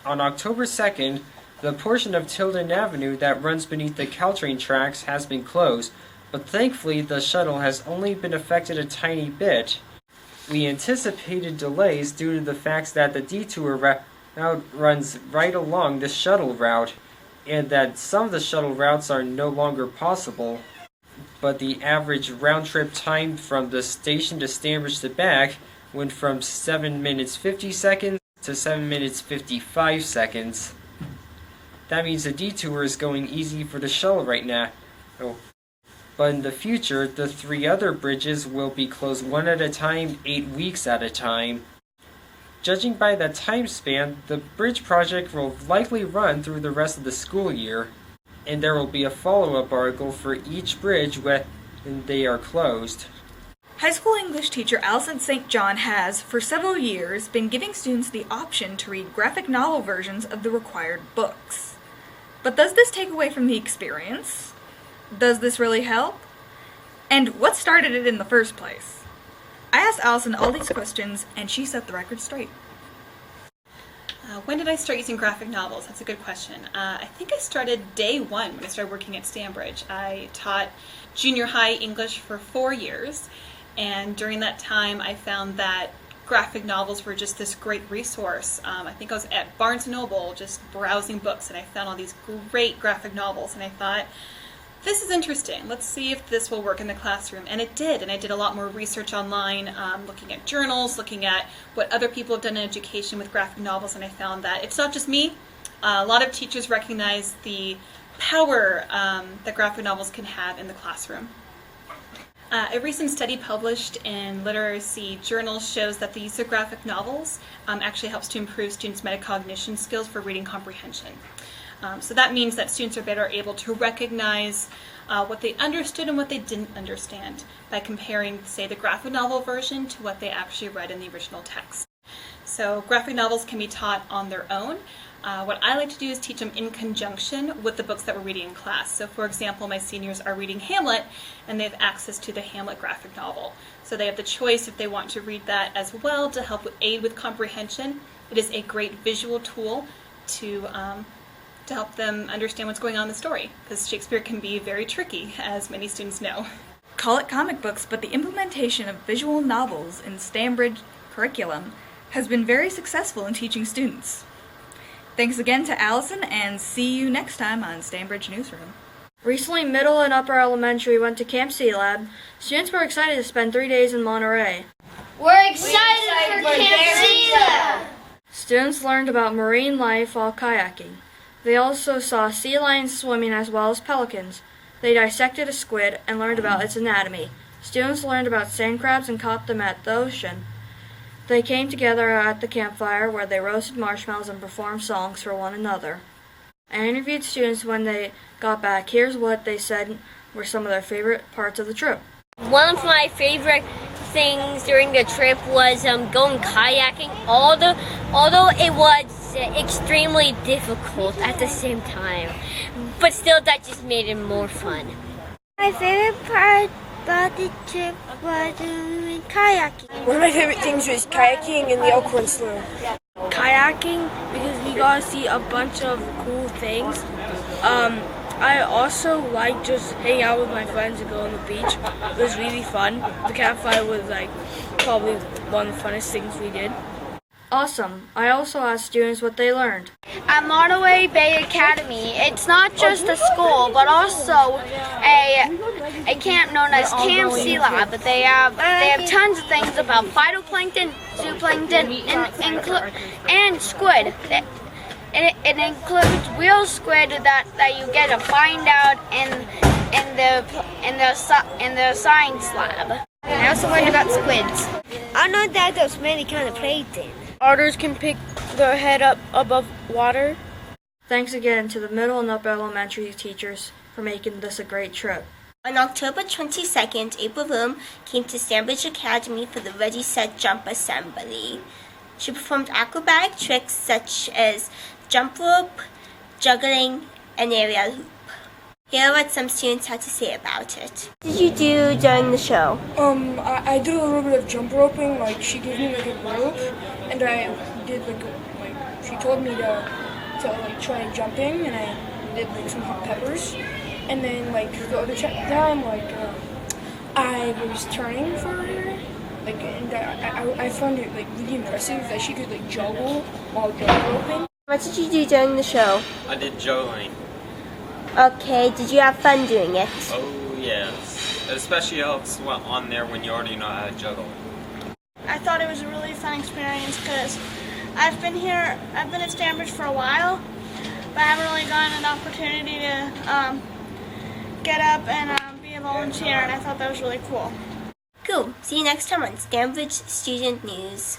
on October 2nd, the portion of Tilton Avenue that runs beneath the Caltrain tracks has been closed, but thankfully the shuttle has only been affected a tiny bit. We anticipated delays due to the fact that the detour route runs right along the shuttle route, and that some of the shuttle routes are no longer possible. But the average round-trip time from the station to Stanbridge to back went from 7 minutes 50 seconds to 7 minutes 55 seconds. That means the detour is going easy for the shuttle right now. But in the future, the 3 other bridges will be closed one at a time, 8 weeks at a time. Judging by that time span, the bridge project will likely run through the rest of the school year, and there will be a follow-up article for each bridge when they are closed. High school English teacher Allison St. John has, for several years, been giving students the option to read graphic novel versions of the required books. But does this take away from the experience? Does this really help? And what started it in the first place? I asked Allison all these questions, and she set the record straight. When did I start using graphic novels? That's a good question. I think I started day one when I started working at Stanbridge. I taught junior high English for 4 years, and during that time I found that graphic novels were just this great resource. I think I was at Barnes & Noble just browsing books, and I found all these great graphic novels, and I thought, this is interesting. Let's see if this will work in the classroom. And it did. And I did a lot more research online, looking at journals, looking at what other people have done in education with graphic novels, and I found that it's not just me. A lot of teachers recognize the power that graphic novels can have in the classroom. A recent study published in literacy journals shows that the use of graphic novels actually helps to improve students' metacognition skills for reading comprehension. So that means that students are better able to recognize what they understood and what they didn't understand by comparing, say, the graphic novel version to what they actually read in the original text. So graphic novels can be taught on their own. What I like to do is teach them in conjunction with the books that we're reading in class. So for example, my seniors are reading Hamlet, and they have access to the Hamlet graphic novel. So they have the choice if they want to read that as well to help aid with comprehension. It is a great visual tool to help them understand what's going on in the story, because Shakespeare can be very tricky, as many students know. Call it comic books, but the implementation of visual novels in Stanbridge curriculum has been very successful in teaching students. Thanks again to Allison, and see you next time on Stanbridge Newsroom. Recently, middle and upper elementary went to Camp Sealab. Students were excited to spend 3 days in Monterey. We're excited for Camp Sealab! Students learned about marine life while kayaking. They also saw sea lions swimming as well as pelicans. They dissected a squid and learned about its anatomy. Students learned about sand crabs and caught them at the ocean. They came together at the campfire where they roasted marshmallows and performed songs for one another. I interviewed students when they got back. Here's what they said were some of their favorite parts of the trip. One of my favorite things during the trip was going kayaking, although it was extremely difficult at the same time, but still that just made it more fun. My favorite part about the trip was kayaking. One of my favorite things was kayaking and the Elkhorn Slough. Kayaking because we got to see a bunch of cool things. I also like just hanging out with my friends and going to the beach. It was really fun. The campfire was probably one of the funnest things we did. Awesome. I also asked students what they learned. At Monterey Bay Academy, it's not just a school, but also a camp known as Camp Sealab. They have tons of things about phytoplankton, zooplankton, and squid. It includes real squid that you get to find out in the science lab. I also learned about squids. I know that there's many kinds of plankton. Otters can pick their head up above water. Thanks again to the middle and upper elementary teachers for making this a great trip. On October 22nd, April Vollm came to Stanbridge Academy for the Ready, Set, Jump assembly. She performed acrobatic tricks such as jump rope, juggling, and aerial hoop. Here are what some students had to say about it. What did you do during the show? I did a little bit of jump roping. She gave me a rope, and I did she told me to like try jumping, and I did like some hot peppers. And then like the other time, like I was turning for her, like, and I found it like really impressive that she could like juggle while jump roping. What did you do during the show? I did juggling. Okay, did you have fun doing it? Oh yes. It especially helps on there when you already know how to juggle. I thought it was a really fun experience because I've been at Stanbridge for a while, but I haven't really gotten an opportunity to get up and be a volunteer, and I thought that was really cool. Cool. See you next time on Stanbridge Student News.